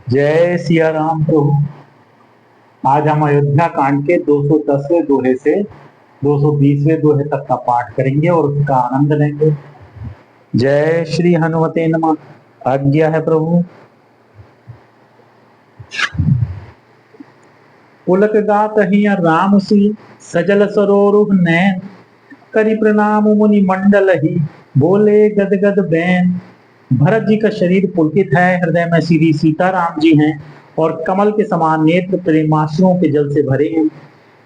जय सिया राम प्रभु। आज हम अयोध्या कांड के 210वें दोहे से 220वें दोहे तक का पाठ करेंगे और उसका आनंद लेंगे। जय श्री हनुमते नमः। आज्ञा है प्रभु। पुलक गात हिया राम सी सजल सरोरुह नैन, करि प्रणाम मुनि मंडल ही बोले गद गद बैन। भरत जी का शरीर पुलकित है, हृदय में श्री सीताराम जी हैं और कमल के समान नेत्र प्रेमाश्रुओं के जल से भरे हैं।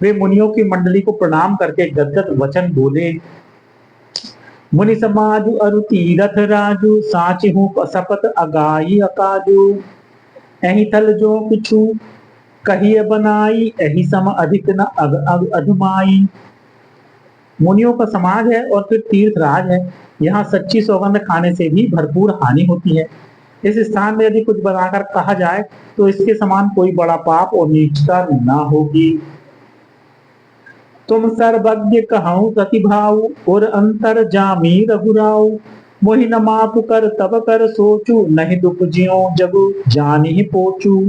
वे मुनियों की मंडली को प्रणाम करके गदगद वचन बोले। मुनि समाज अरु तीरथ राजू, साच हूँ सपत अगाई अकाजू। एहि थल जो किछु कहिए बनाई, एहि सम अधिक न अधमाई। मुनियों का समाज है और फिर तीर्थ राज है। यहाँ सच्ची सौगंध खाने से भी भरपूर हानि होती है। इस स्थान में यदि कुछ बनाकर कहा जाए तो इसके समान कोई बड़ा पाप और नीचता न होगी। तुम सर्वज्ञ कहूँ प्रतिभाऊ, और अंतर जामी रघुराऊ। मोहि न मातु कर तब कर सोचू, नहीं दुख जियो जगु जान ही पोचू।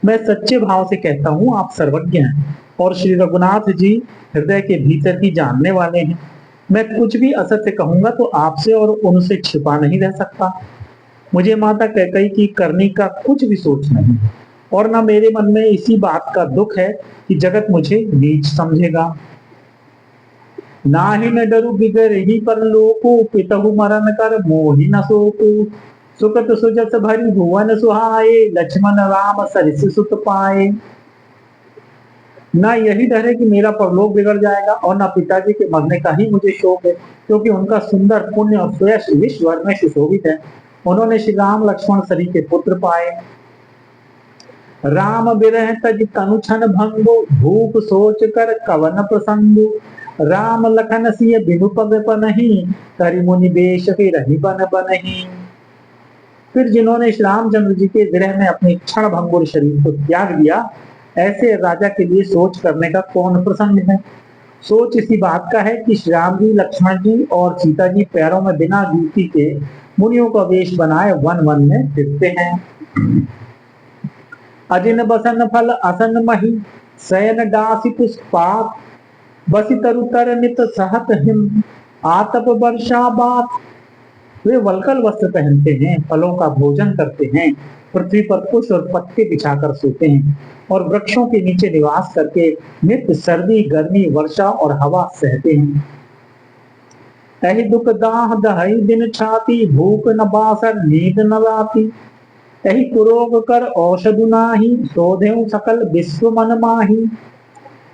मैं सच्चे भाव से कहता हूँ, आप सर्वज्ञ हैं और श्री रघुनाथ जी हृदय के भीतर ही जानने वाले हैं। मैं कुछ भी असत्य कहूंगा तो आपसे और उनसे छिपा नहीं रह सकता। मुझे माता कैकेयी की करनी का कुछ भी सोच नहीं, और न मेरे मन में इसी बात का दुख है कि जगत मुझे नीच समझेगा। नाहि न डरू बिगर ही पर लोको, पितहु मरण कर मोहि न सोको। सुकृत सुजस भरी भुवन सुहाए, लक्ष्मण राम सरिस सुत पाए। ना यही डर है कि मेरा परलोक बिगड़ जाएगा और ना पिताजी के मरने का ही मुझे शोक है, क्योंकि उनका सुंदर पुण्य और सुयश विश्व भर में सुशोभित है। उन्होंने श्री राम लक्ष्मण सरी के पुत्र पाए। राम बिरह तज तनु छन भंगु, भूप सोच कर कवन प्रसंगु। राम लखन सिय बिनु पग पनहि, करि मुनि बेश रही बन बनहि। फिर जिन्होंने श्री रामचंद्र जी के विरह में अपने क्षण भंगुर शरीर को त्याग दिया, ऐसे राजा के लिए सोच करने का कौन प्रसंग है। सोच इसी बात का है कि श्री राम जी, लक्ष्मण जी और सीता जी पैरों में बिना जूती के मुनियों का वेश बनाए वन वन में फिरते हैं। अजिन बसन फल असन मही, शयन डासी पुष्पात। बसी तरुतर नित सहत हिम, आतप वर्षा बात। वे वल्कल वस्त्र पहनते हैं, फलों का भोजन करते हैं, पृथ्वी पर पुष्प और पत्ते बिछाकर सोते हैं और वृक्षों के नीचे निवास करके नित्य सर्दी गर्मी वर्षा और हवा सहते हैं। एहि दुख दाह दहई दिन छाती, भूख न बासर नींद न लाती। एहि कुरोग कर औषधु नाही, शोधेउ सकल विश्व मन माही।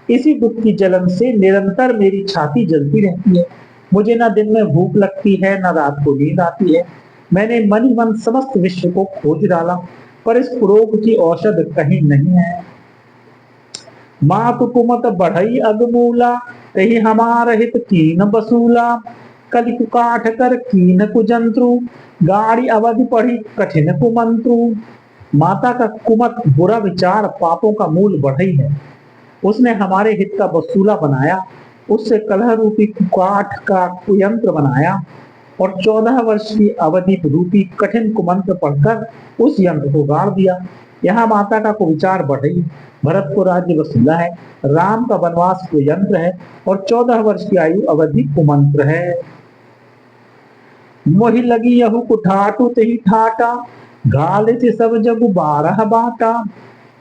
इसी दुख की जलन से निरंतर मेरी छाती जलती रहती है। मुझे न दिन में भूख लगती है, न रात को नींद आती है। मैंने मन ही मन समस्त विश्व को खोज डाला, पर इस रोग की औषध कहीं नहीं है। मातु कुमत बढ़ई अगमूला, कही हमार हित कीन बसूला। कलिक काठ कर कीन कुजंत्रु, गाड़ी अवधि पढ़ी कठिन कुमंत्रु। माता का कुमत बुरा विचार पापों का मूल बढ़ई है। उसने हमारे हित का वसूला बनाया, उससे कलह रूपी काठ का कुयंत्र बनाया और 14 वर्ष की अवधि रूपी कठिन कुमंत्र पढ़कर उस यंत्र को गाड़ दिया। यहाँ माता का कुविचार बढ़ई, भरत को राज्य वसूला है, राम का वनवास कुयंत्र है और 14 वर्ष की आयु अवधि कुमंत्र है। मोहि लगी यहु कुठाटु तही ठाटा, घाल से सब जगु 12 बाटा।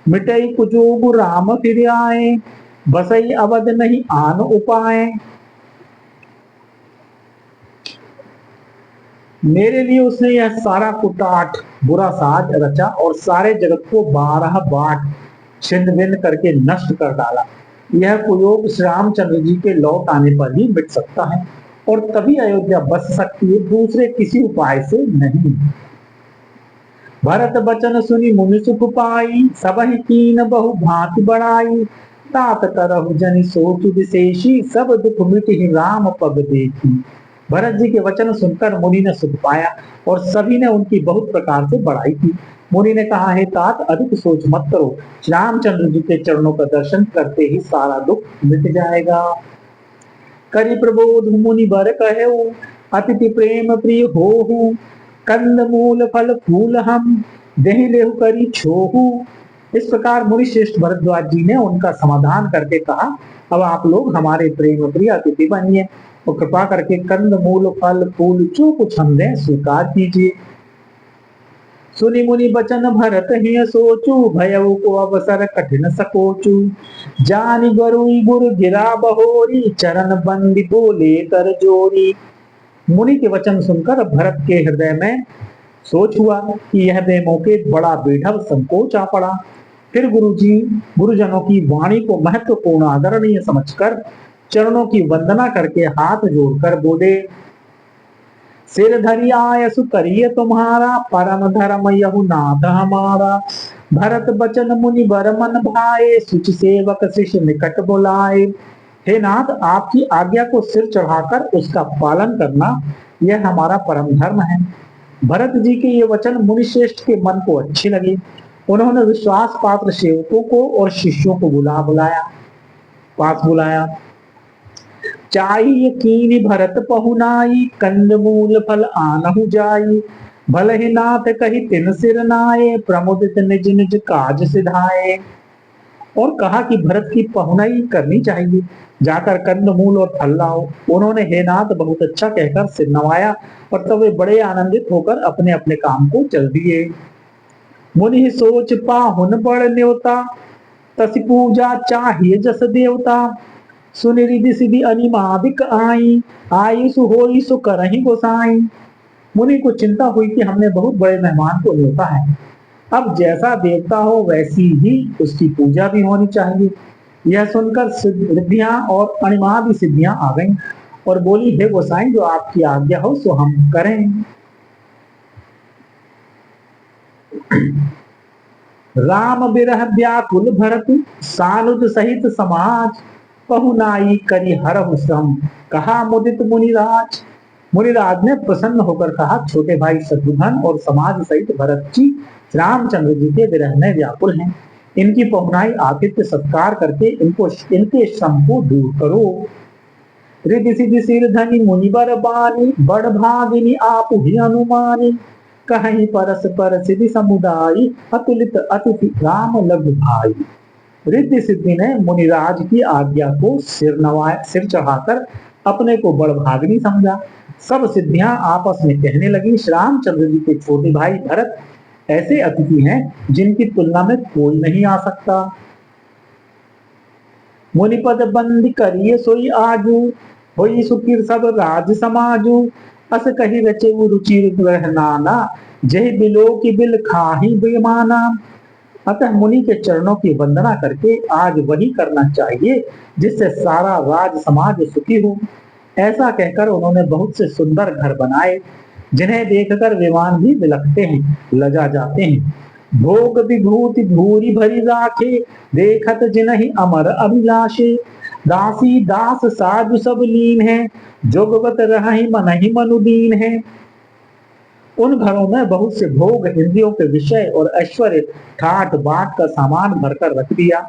मिटई कुजोगु राम फिर आए, बसई अवध नहीं आन उपाय। मेरे लिए उसने यह सारा कुटाट बुरा साज रचा और सारे जगत को 12 बाट छिन्न भिन्न करके नष्ट कर डाला। यह कुयोग श्री रामचंद्र जी के लौट आने पर ही मिट सकता है और तभी अयोध्या बच सकती है, दूसरे किसी उपाय से नहीं। भरत बचन सुनी मुनि सुख पाई, सबहि कीन बहु भांति बढ़ाई। तात करहु जनि सोचु विशेषी, सब दुख मिटहि राम पग देखी। भरत जी के वचन सुनकर मुनि ने सुख पाया और सभी ने उनकी बहुत प्रकार से बड़ाई की। मुनि ने कहा, हे तात, अधिक सोच मत करो, रामचंद्र जी के चरणों का दर्शन करते ही सारा दुख मिट जाएगा। करि प्रबोध मुनि बर कहेउ, अतिथि प्रेम प्रिय होहु। कंद मूल फल फूल हम, देहि लेहु करी छोहू। इस प्रकार मुनि श्रेष्ठ भरद्वाज जी ने उनका समाधान करके कहा, अब आप लोग हमारे प्रेम प्रिय अतिथि बनिए और कृपा करके कंद मूल फल फूल जो कुछ हम दें स्वीकार कीजिए। सुनि मुनि बचन भरत हिय सोचू, भयउ को अवसर कठिन सकोचू। जानि गरुई गुरु गिरा बहोरी, चरण बंदी बोले कर जोरी। मुनि के वचन सुनकर भरत के हृदय में सोच हुआ कि यह बेमौके बड़ा बेढब संकोच आ पड़ा। फिर गुरुजनों की वाणी को महत्वपूर्ण आदरणीय समझकर चरणों की वंदना करके हाथ जोड़कर बोले, सिर धरि आयसु करिय तुम्हारा, परम धर्म यहु नाथ हमारा। भरत बचन मुनि बर मन भाए, सुच सेवक शिष्य निकट बुलाए। हे नाथ, आपकी आज्ञा को सिर चढ़ाकर उसका पालन करना यह हमारा परम धर्म है। भरत जी के ये वचन मुनि श्रेष्ठ के मन को अच्छे लगे। उन्होंने विश्वास पात्र सेवकों को और शिष्यों को पास बुलाया। चाई कीनी भरत पहुनाई, कंद मूल फल आनहु जाई। भले ही नाथ कही तिन सिर नाये, प्रमुदित निज निज काज सिधाए। और कहा कि भरत की पहुनाई करनी चाहिए, जाकर कंद मूल और फल लाओ। उन्होंने हे नाथ बहुत अच्छा कहकर सिर नवाया और तब वे बड़े आनंदित होकर अपने अपने काम को चल दिए। मुनि सोच पाहुन बड़ न्योता, तसी पूजा चाहिए जस देवता। सुनि रिधि सिधि अनिमादिक आई, आयुसु होई सो करहि गोसाई। मुनि को चिंता हुई कि हमने बहुत बड़े मेहमान को न्योता है, अब जैसा देवता हो वैसी ही उसकी पूजा भी होनी चाहिए। यह सुनकर रिद्धियां और अनिमादि सिद्धियां आ गईं और बोली, हे गोसाई, जो आपकी आज्ञा हो सो हम करें। राम बिरह व्याकुल भरत, सानुज सहित समाज। पहुनाई करी हरहु श्रम, कहा मुदित मुनिराज। मुनिराज ने प्रसन्न होकर कहा, छोटे भाई शत्रुघ्न और समाज सहित भरत जी रामचंद्र जी के विरह में व्याकुल हैं। इनकी पहुनाई आतिथ्य सत्कार करके इनके श्रम को दूर करो। रिधि सिधि सिर धनी मुनिबर बानी, बड़ भागिनी आप ही अनुमानी। कहीं परस पर सिद्धि समुदायी, अतुलित अतिथि राम लघु भाई। रिद्धि सिद्धि ने मुनिराज की आज्ञा को सिर चढ़ाकर अपने को बड़भागिनी समझा। सब सिद्धियां आपस में कहने लगी, श्री रामचंद्र जी के छोटे भाई भरत ऐसे अतिथि हैं जिनकी तुलना में कोई नहीं आ सकता। मुनिपद बंद करिए सोई आजू, होई सुखीर सब राज समाजू। अस कही रचे रुचि नाना, जय बिलो की बिल खाही बेमाना। अतः मुनि के चरणों की वंदना करके आज वही करना चाहिए जिससे सारा राज समाज सुखी हो। ऐसा कहकर उन्होंने बहुत से सुंदर घर बनाए, जिन्हें देखकर विमान भी बिलखते हैं, लजा जाते हैं। भोग विभूति भूरी भरी राखे, देखत जिनहि अमर अभिलाषे। दासी दास साधु सब लीन है, जोगवत रहि मनहि मनुदीन है। उन घरों में बहुत से भोग, इंद्रियों के विषय और ऐश्वर्य ठाट बाट का सामान भरकर रख दिया,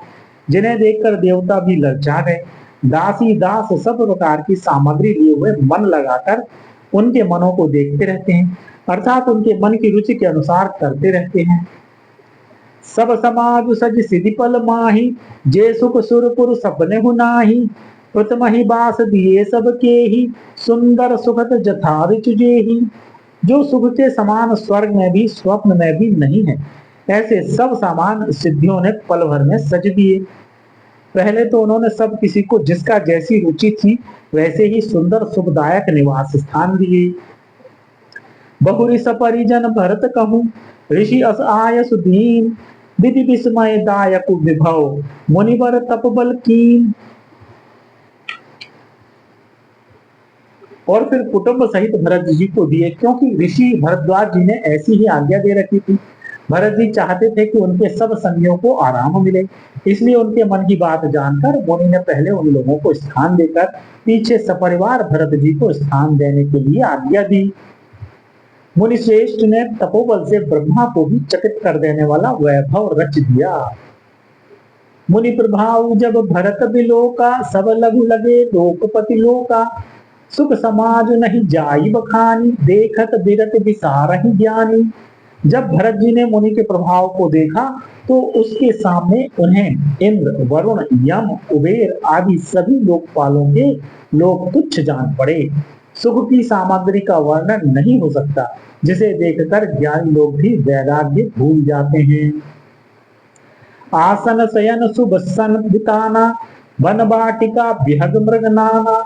जिन्हें देखकर देवता भी ललचा गए। दासी दास सब प्रकार की सामग्री लिए हुए मन लगाकर उनके मनों को देखते रहते हैं, अर्थात उनके मन की रुचि के अनुसार करते रहते हैं। सब समाज सज सिद्धि पल माही, जे सुख सुरपुर सपने हुनाही। प्रथम ही बास दिए सबके ही, सुंदर सुखत जथा रिचुजे ही। जो सुख के समान स्वर्ग में भी स्वप्न में भी नहीं है, ऐसे सब सामान सिद्धियों ने पल भर में सज दिए। पहले तो उन्होंने सब किसी को जिसका जैसी रुचि थी वैसे ही सुंदर सुखदायक निवास स्थान दिए। बहुरी सपरिजन भरत कहूं, ऋषि अस आयस दीन। विधि विस्मय दायक विभव, मुनिवर तपबल कीन। और फिर कुटुंब सहित भरत जी को दिए, क्योंकि ऋषि भरद्वाज जी ने ऐसी ही आज्ञा दे रखी थी। भरत जी चाहते थे कि उनके सब संगियों को आराम मिले, इसलिए उनके मन की बात जानकर मुनि ने पहले उन लोगों को स्थान देकर पीछे सपरिवार भरत जी को स्थान देने के लिए आज्ञा दी। मुनि श्रेष्ठ ने तपोबल से ब्रह्मा को भी चकित कर देने वाला वैभव रच दिया। मुनि प्रभाव जब भरत बिलोका, सब लघु लगे लोकपति लोका। सुख समाज नहीं जाई बखानी, देखत बिरत विसारहि ज्ञानी। जब भरत जी ने मुनि के प्रभाव को देखा तो उसके सामने उन्हें इंद्र, वरुण, यम, कुबेर आदि सभी लोकपालों के लोग तुच्छ जान पड़े। सुख की सामग्री का वर्णन नहीं हो सकता, जिसे देखकर ज्ञानी लोग भी वैराग्य भूल जाते हैं। आसन शयन शुभ सन बिताना, वन वाटिका विहग मृग नाना,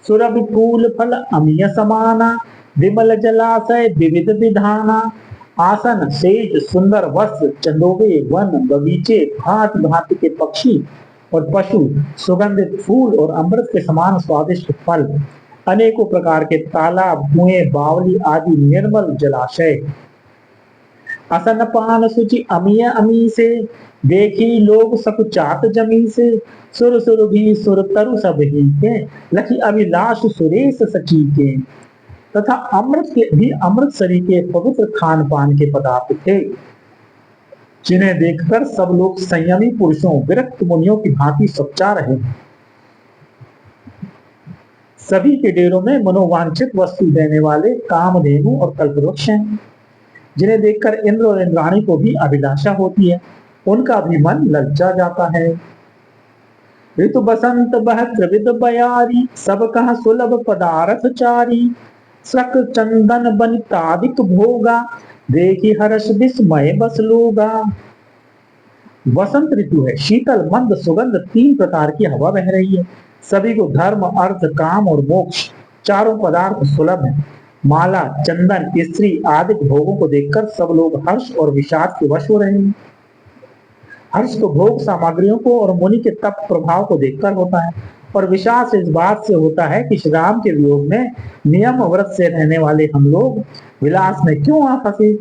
सुरभि फूल फल अमीय समाना, विमल जलाशय विविध विधाना। आसन, सेज, सुंदर वस्त्र, चंदोबे, वन, बगीचे, भांति भांति के पक्षी और पशु, सुगंधित फूल और अमृत के समान स्वादिष्ट फल, अनेकों प्रकार के तालाब, कुएं, बावली आदि निर्मल जलाशय। असन पान सुचि अमीय अमी से, देखी लोग सकुचात जमी से। सुर सुर भी सुर तरु सब ही के, लखी अभिलाष सुरेश सची के। तथा अमृत के भी अमृत शरीर के पवित्र खान पान के पदार्थ थे, जिन्हें देखकर सब लोग संयमी पुरुषों, विरक्त मुनियों की भांति सच्चा रहे। सभी के डेरों में मनोवांछित वस्तु देने वाले कामधेनु और कल्पवृक्ष हैं, जिन्हें देखकर इंद्र और इंद्राणी को भी अभिलाषा होती है, उनका भी मन ललचा जाता है। ऋतु बसंत बह त्रिविध बयारी, सब कह सुलभ पदार्थ चारी। सक चंदन बनितादिक भोगा, देखी हर्ष विस्मय बस लोगा। वसंत ऋतु है, शीतल मंद सुगंध 3 प्रकार की हवा बह रही है। सभी को धर्म, अर्थ, काम और मोक्ष चारों पदार्थ सुलभ है। माला, चंदन, स्त्री आदि भोगों को देखकर सब लोग हर्ष और विषाद के वश हो रहे हैं। हर्ष तो भोग सामग्रियों को और मुनि के तप प्रभाव को देखकर होता है, और विषाद इस बात से होता है कि श्री राम के वियोग में नियम व्रत से रहने वाले हम लोग विलास में क्यों आ फंसे।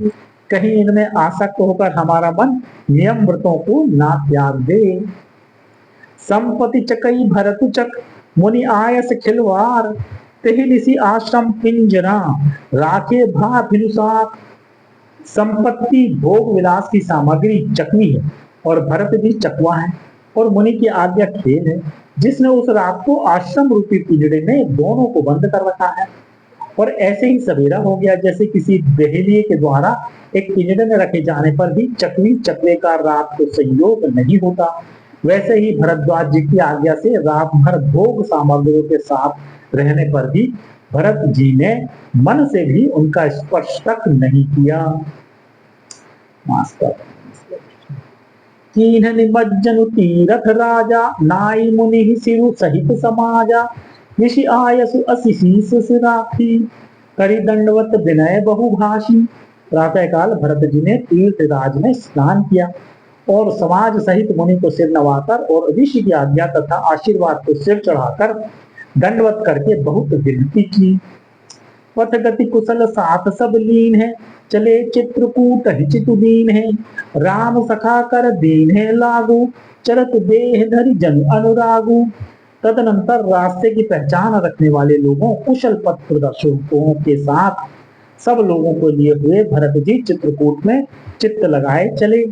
कहीं इनमें आसक्त होकर हमारा मन नियम व्रतों को ना त्याग दे। संपत्ति चकई भरतु चक, मुनि आयस खिलवार। तेहि निसी आश्रम पिंजरा, राखे भा फिनुसार। संपत्ति भोग विलास की सामग्री चकवी है और भरत भी चकवा है, और मुनि की आज्ञा खेल है, जिसने उस रात को आश्रम रूपी पिंजड़े में दोनों को बंद कर रखा है। और ऐसे ही सवेरा हो गया, जैसे किसी बहेलिए के द्वारा एक पिंजड़े में रखे जाने पर भी चकवी चकवे का रात को संयोग नहीं होता, वैसे ही भरद्वाज जी की आज्ञा से रात भर भोग सामग्रियों के साथ रहने पर भी भरत जी ने मन से भी उनका स्पर्श तक नहीं किया। मास्टर कीन्ह निमज्जनु तीरथ राजा, नाई मुनि सिरु सहित समाजा। ऋषि आयसु असि शीस सिराखी, करी दंडवत विनय बहुभाषी। प्रातः काल भरत जी ने तीर्थ राज में स्नान किया और समाज सहित मुनि को सिर नवाकर और ऋषि की आज्ञा तथा आशीर्वाद को सिर चढ़ाकर दंडवत करके बहुत विनती की। पथ गति कुशल साथ सब लीन है, चले चित्रकूट चितुदीन है। राम सखा कर दीन है लागू, चरत देह धरि जन अनुरागू। तदनंतर रास्ते की पहचान रखने वाले लोगों, कुशल पथ प्रदर्शकों के साथ सब लोगों को लिए हुए भरत जी चित्रकूट में चित्त लगाए चले।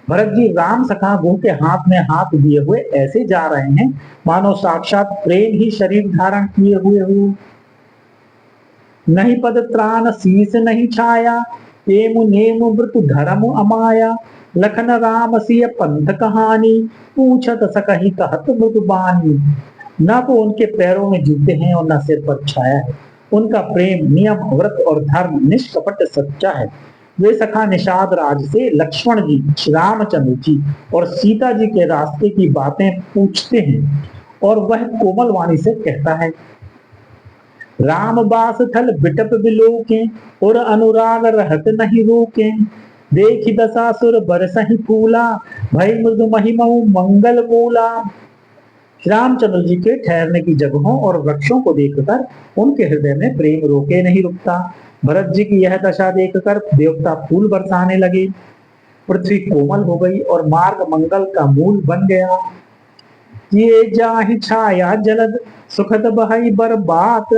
भरत जी राम सखा गुह के हाथ में हाथ दिए हुए ऐसे जा रहे हैं मानो साक्षात प्रेम ही शरीर धारण किए हुए हो। नहीं पद त्राण शीस नहीं छाया, एमु नेमु व्रत धर्म अमाया। लखन राम सिय पंथ कहानी, पूछत सकहि कहत मृदुबानी। न तो उनके पैरों में जूते हैं और न सिर पर छाया है। उनका प्रेम नियम व्रत और धर्म निष्कपट सच्चा है। वे सखा निषाद राज से लक्ष्मण जी, रामचंद्र जी और सीता जी के रास्ते की बातें पूछते हैं, और वह कोमल वाणी से कहता है, राम बास थल बिटप बिलोके, और अनुराग रहत नहीं रोके। देखि दशासुर बरसहि फूला, भई मृदु महिमऊ मंगल बोला। रामचंद्र जी के ठहरने की जगहों और वृक्षों को देखकर उनके हृदय में प्रेम रोके नहीं रुकता। भरत जी की यह दशा देखकर देवता फूल बरसाने लगे। पृथ्वी कोमल हो गई और मार्ग मंगल का मूल बन गया। ये जाहि छाया जलद, सुखद बहई बर बात।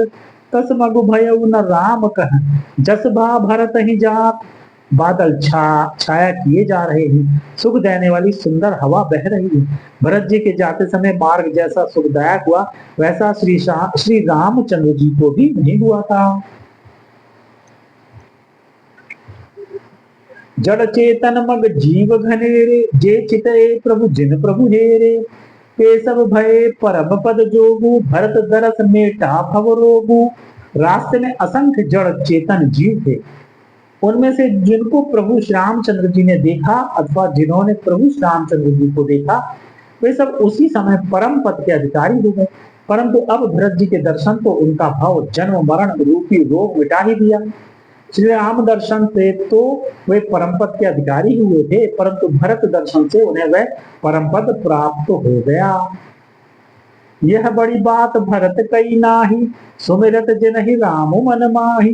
तस मगु भयउ न राम कह, जस भा भरत ही जात। बादल छाया किए जा रहे हैं, सुख देने वाली सुंदर हवा बह रही है। भरत जी के जाते समय मार्ग जैसा सुखदायक हुआ, वैसा श्री रामचंद्र जी को भी नहीं हुआ था। जड़ चेतन मग जीव घनेरे, जे चितए प्रभु जिन प्रभु हेरे। केशव भय परम पद जोगु, भरत दरस मेटा भव रोगु। रास्ते में असंख्य जड़ चेतन जीव थे। उनमें से जिनको प्रभु श्री रामचंद्र जी ने देखा अथवा जिन्होंने प्रभु श्री रामचंद्र जी को देखा, वे सब उसी समय परम पद के अधिकारी हो गए। परंतु अब भरत जी के दर्शन तो उनका भाव जन्म मरण रूपी रोग मिटा ही दिया। श्री राम दर्शन से तो वे परम पद के अधिकारी हुए थे, परंतु भरत दर्शन से उन्हें वह परम पद प्राप्त हो गया। यह बड़ी बात भरत कई नाही, सुमिरत जिनहि राम मन माही।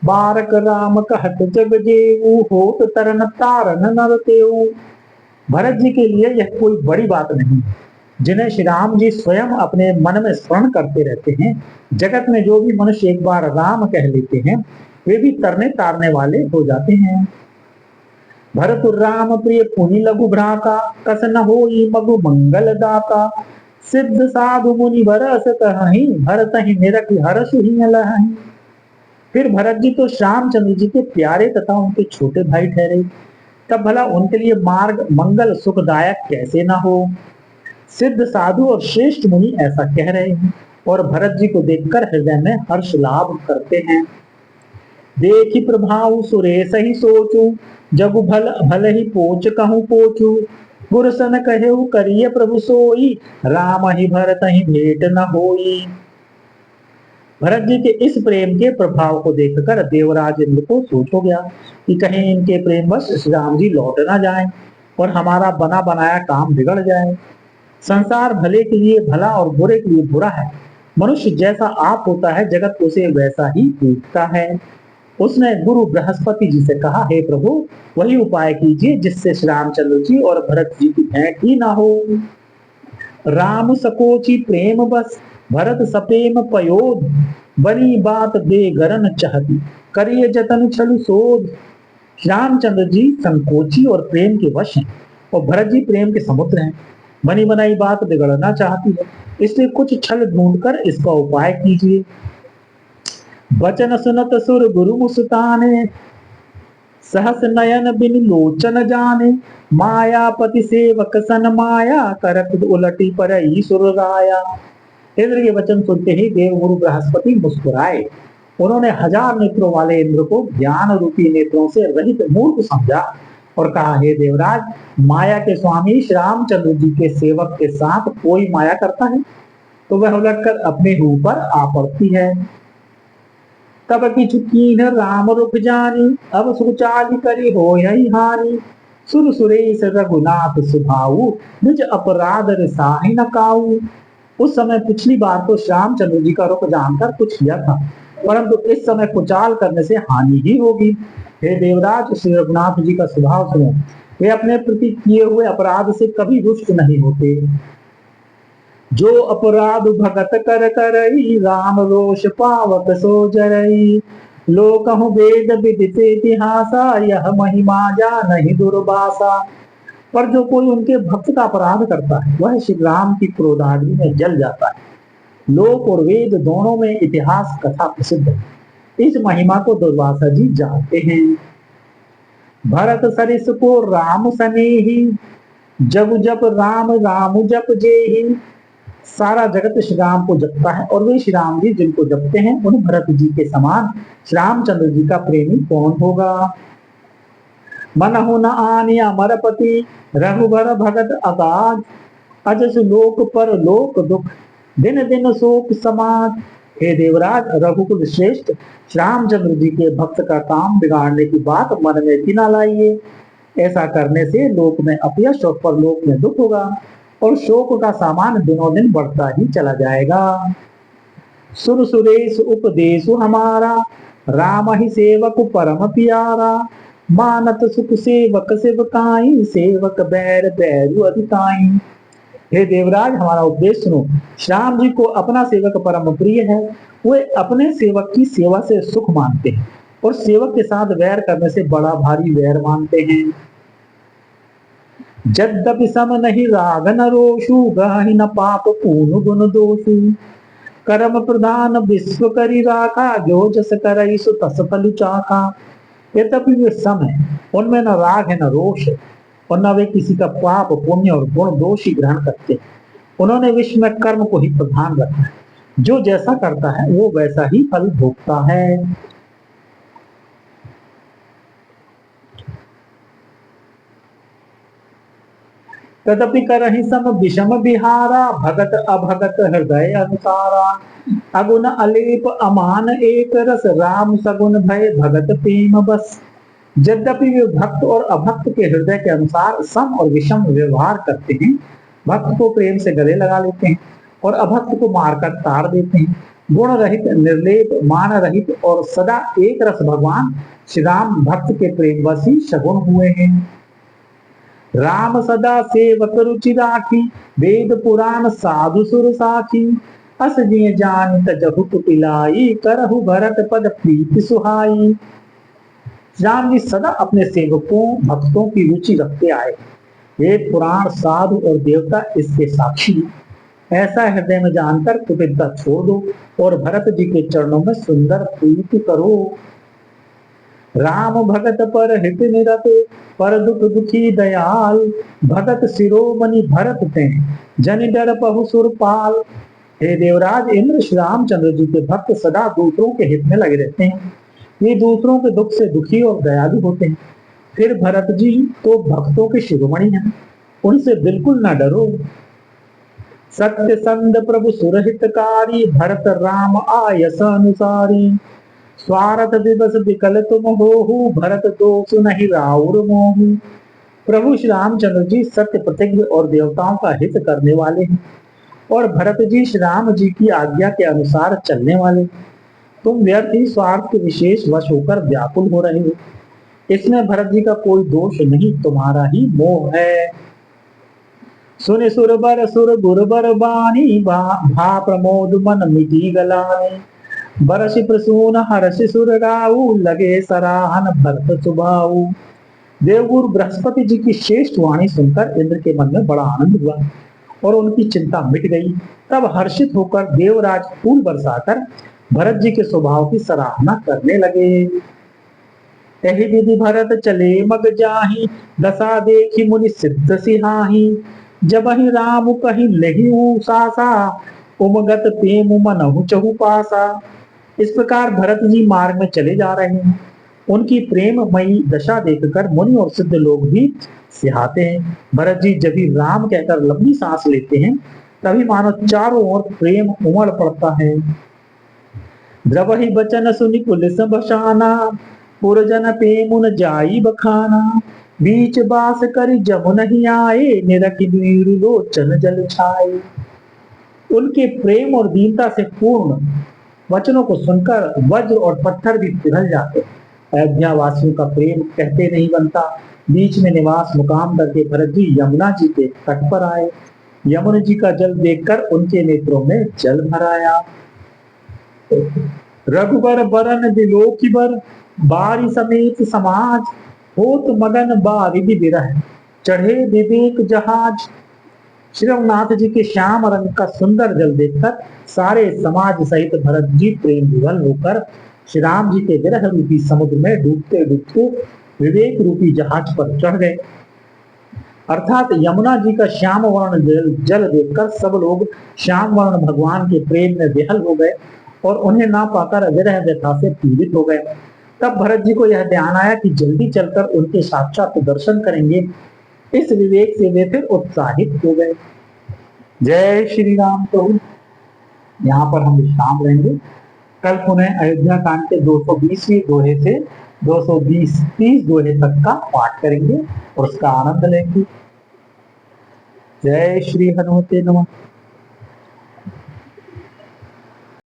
बारक राम कहत जग जेऊ, होत तरन तारन नर तेऊ। भरत जी के लिए यह कोई बड़ी बात नहीं, जिन्हें श्री राम जी स्वयं अपने मन में स्मरण करते रहते हैं। जगत में जो भी मनुष्य एक बार राम कह लेते हैं, वे भी तरने तारने वाले हो जाते हैं। भरत राम प्रिय पुनि लघु भ्राता, कस न होई मगु मंगल दाता। सिद्ध साधु मुनि बरस कहहि, भरत ही निरख हर्ष ही लहहि। फिर भरत जी तो श्यामचंद्र जी के प्यारे तथा उनके छोटे भाई ठहरे, तब भला उनके लिए मार्ग मंगल सुखदायक कैसे न हो। सिद्ध साधु और श्रेष्ठ मुनि ऐसा कह रहे हैं और भरत जी को देखकर हृदय में हर्ष लाभ करते हैं। देखी प्रभाव सुरेश ही सोचू, जगु भल भल ही पोच कहूं पोचू। गुरसन कहेऊ करिय प्रभु सोई, राम ही भरत ही भेंट न होई। भरत जी के इस प्रेम के प्रभाव को देखकर देवराज इंद्र को सोच हो गया कि कहीं इनके प्रेमवश श्री राम जी लौट ना जाएं और हमारा बना बनाया काम बिगड़ जाए। संसार भले के लिए भला और बुरे के लिए बुरा है। मनुष्य जैसा आप होता है, जगत उसे वैसा ही देखता है। उसने गुरु बृहस्पति जी से कहा, हे प्रभु, वही उपाय कीजिए जिससे श्री रामचंद्र जी और भरत जी की भेंट ही ना हो। राम सकोची प्रेम बस, भरत सपेम पयोध। बनी बात दे गरन चाहती, करिए जतन छलु शोध। रामचंद्र जी संकोची और प्रेम के वश हैं और भरत जी प्रेम के समुद्र हैं। बनी बनाई बात बिगड़ना चाहती है, इसलिए कुछ छल ढूंढकर इसका उपाय कीजिए। वचन सुनत सुर गुरु मुस्काने, सहस नयन बिन लोचन जाने। मायापति सेवक सन माया, करत उलटी पर सुर राया। इंद्र के वचन सुनते ही देव गुरु बृहस्पति मुस्कुराए। उन्होंने 1000 नेत्रों वाले इंद्र को ज्ञान रूपी नेत्रों से रहित मूर्ख समझा और कहा, हे देवराज, माया के स्वामी श्री रामचंद्र जी के सेवक के साथ कोई माया करता है तो वह उलटकर अपने ऊपर आ पड़ती है। तब किछु कीन राम रुख जानी, अब सुचाली करी हो यही हानि। सुर सुरेश रघुनाथ सुभाऊ, निज अपराध रिसाहि न काऊ। उस समय पिछली बार तो श्यामचंद्र जी का रुख जानकर कुछ किया था, परंतु इस समय कुचाल करने से हानि ही होगी। हे देवराज, श्री रघुनाथ जी का स्वभाव सुनो। वे अपने प्रति किए हुए अपराध से कभी रुष्ट नहीं होते। जो अपराध भगत कर करई, राम रोष पावक सो जरई। लोकहु वेद विदित इतिहासा, यह महिमा जानहि दुर्वासा। पर जो कोई उनके भक्त का अपराध करता है, वह श्री राम की क्रोधाग्नि में जल जाता है। लोक और वेद दोनों में इतिहास कथा प्रसिद्ध है। इस महिमा को दुर्वासा जी जानते हैं। भरत सरिस को राम सनेही, जब जप राम राम जप जेही। सारा जगत श्री राम को जपता है और वे श्री राम जी जिनको जपते हैं, उन भरत जी के समान श्री रामचंद्र जी का प्रेमी कौन होगा। मनहु न आनी अमरपति, रघुबर भगत अगाध। अजस लोक पर लोक दुख, दिन दिन शोक समाज। हे देवराज, रघुकुल श्रेष्ठ श्री रामचंद्र जी के भक्त का काम बिगाड़ने की बात मन में भी ना लाइए। ऐसा करने से लोक में अपयश और परलोक में दुख होगा और शोक का सामान दिनों दिन बढ़ता ही चला जाएगा। सुर सुरेश उपदेश हमारा, राम ही सेवक परम प्यारा। मानत सुख सेवक सेवकाई, सेवक बैर बैरु अधिकाई। हे देवराज, हमारा उपदेश सुनो। श्याम जी को अपना सेवक परम प्रिय है। वे अपने सेवक की सेवा से सुख मानते हैं और सेवक के साथ वैर करने से बड़ा भारी वैर मानते हैं। यद्यपि सम नहीं राग न रोषु, गहि न पाप पूनु गुण दोषु। कर्म प्रधान विश्व करी राखा, जो जस करई सो तस फल चाखा। यद्यपि वे सम है, उनमें न राग है न रोष है, और न वे किसी का पाप पुण्य और गुण दोष ही ग्रहण करते हैं। उन्होंने विश्व में कर्म को ही प्रधान रखा है। जो जैसा करता है वो वैसा ही फल भोगता है। तदपि करहि सम विषम विहारा, भगत अभगत हृदय अनुसारा। अगुण अलेप अमान एक रस, राम सगुण भय भगत प्रेम बस। यद्यपि वे भक्त और अभक्त के हृदय के अनुसार सम और विषम व्यवहार करते हैं, भक्त को प्रेम से गले लगा लेते हैं और अभक्त को मारकर ताड़ देते हैं, गुण रहित, निर्लेप, मान रहित और सदा एक रस भगवान श्री राम भक्त के प्रेमवशी सगुण हुए हैं। राम सदा सेवक रुचि राखी, वेद पुराण साधु सुर साखी। अस जिय जान तजहु पिलाई, करहु भरत पद प्रीति सुहाई। राम जी सदा अपने सेवकों भक्तों की रुचि रखते आए। वेद पुराण साधु और देवता इसके साक्षी हैं। ऐसा हृदय में जानकर कुटिलता छोड़ दो और भरत जी के चरणों में सुंदर प्रीति करो। राम भगत पर हित निरत, पर दुख दुखी दयाल। भगत शिरोमणि भरत ते, जन डर पहु सुरपाल। हे देवराज इंद्र, श्री रामचंद्र जी के भक्त सदा दूसरों के हित में लगे रहते हैं। ये दूसरों के दुख से दुखी और दयालु होते हैं। फिर भरत जी तो भक्तों के शिरोमणि हैं, उनसे बिल्कुल न डरो। सत्य संद प्रभु सुरहितकारी, भरत राम आयस अनुसारी। स्वार्थ दिवस विकल तुम होहु, भरत दोष नहीं राउर मोहु। प्रभु श्री रामचंद्र जी सत्य प्रतिज्ञ और देवताओं का हित करने वाले हैं, और भरत जी श्री राम जी की आज्ञा के अनुसार चलने वाले। तुम व्यर्थ ही स्वार्थ के विशेष वश होकर व्याकुल हो रहे हो। इसमें भरत जी का कोई दोष नहीं, तुम्हारा ही मोह है। सुन सुर बर सुर गुर बर बानी, भा प्रमोद मन मिटी गलानी। बरसि प्रसून हर्षि सुर राऊ, लगे सराहन भरत सुभाऊ। देवगुरु बृहस्पति जी की श्रेष्ठ वाणी सुनकर इंद्र के मन में बड़ा आनंद हुआ और उनकी चिंता मिट गई। तब हर्षित होकर देवराज फूल बरसाकर भरत जी के स्वभाव की सराहना करने लगे। एहि विधि भरत चले मग जाहि, दशा देखी मुनि सिद्ध सिहाहि। जब ही राम कही लही सासा, उमगत प्रेम मनहु चहु पासा। इस प्रकार भरत जी मार्ग में चले जा रहे हैं। उनकी प्रेममयी दशा देखकर मुनि और सिद्ध लोग भी सिहाते हैं। भरत जी जब भी राम कहकर लंबी सांस लेते हैं, तभी मानो चारों ओर प्रेम उमड़ पड़ता है। द्रवहि बचन सुनि पुलिस बसाना, पुरजन पेमुन जाई बखाना। बीच बास करि जमुन ही आए, निरखि वीर लोचन जल छाए। उनके प्रेम और दीनता से पूर्ण वचनों को सुनकर वज्र और पत्थर भी पिघल जाते। अयोध्या वासियों का प्रेम कहते नहीं बनता। बीच में निवास मुकाम करके भरत जी यमुना जी के तट पर आए। यमुना जी का जल देखकर उनके नेत्रों में जल भर आया। रघुबर बरन बिलोकी बर, बारी समेत समाज। होत मगन बारिधि विरह, चढ़े विवेक जहाज। श्री रघुनाथ जी के श्याम रंग का सुंदर जल देखकर सारे समाज सहित भरत जी प्रेम विवल होकर श्री राम जी के विरह रूपी समुद्र में डूबते डूबते विवेक रूपी जहाज पर चढ़ गए। अर्थात यमुना जी का श्याम वर्ण जल देखकर सब लोग श्याम वर्ण भगवान के प्रेम में विहल हो गए और उन्हें ना पाकर विरह व्यथा से पीड़ित हो गए। तब भरत जी को यह ध्यान आया कि जल्दी चलकर उनके साक्षात दर्शन करेंगे। इस विवेक से वे फिर उत्साहित हो गए। जय श्री राम। तो यहाँ पर हम विश्राम लेंगे। कल पुनः अयोध्या कांड के 220वें दोहे से 230 दोहे तक का पाठ करेंगे और उसका आनंद लेंगे। जय श्री हनुमते नमः।